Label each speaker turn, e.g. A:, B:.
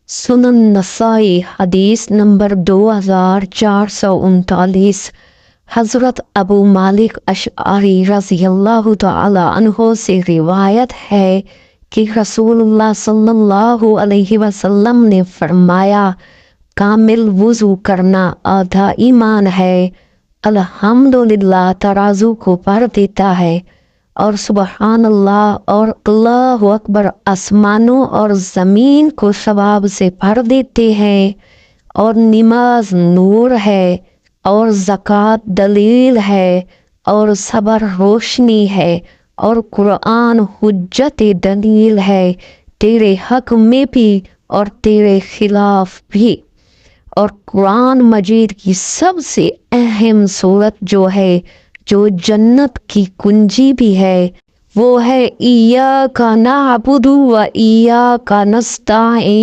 A: سنن نسائی حدیث نمبر 2439، حضرت ابو مالک اشعری رضی اللہ تعالی عنہ سے روایت ہے کہ رسول اللہ صلی اللہ علیہ وسلم نے فرمایا، کامل وضو کرنا آدھا ایمان ہے۔ الحمدللہ ترازو کو بھر دیتا ہے، اور سبحان اللہ اور اللہ اکبر آسمانوں اور زمین کو ثواب سے بھر دیتے ہیں، اور نماز نور ہے، اور زکوٰۃ دلیل ہے، اور صبر روشنی ہے، اور قرآن حجت دلیل ہے، تیرے حق میں بھی اور تیرے خلاف بھی۔ اور قرآن مجید کی سب سے اہم سورت جو ہے، جو جنت کی کنجی بھی ہے، وہ ہے ایاک نعبد و ایاک نستعین۔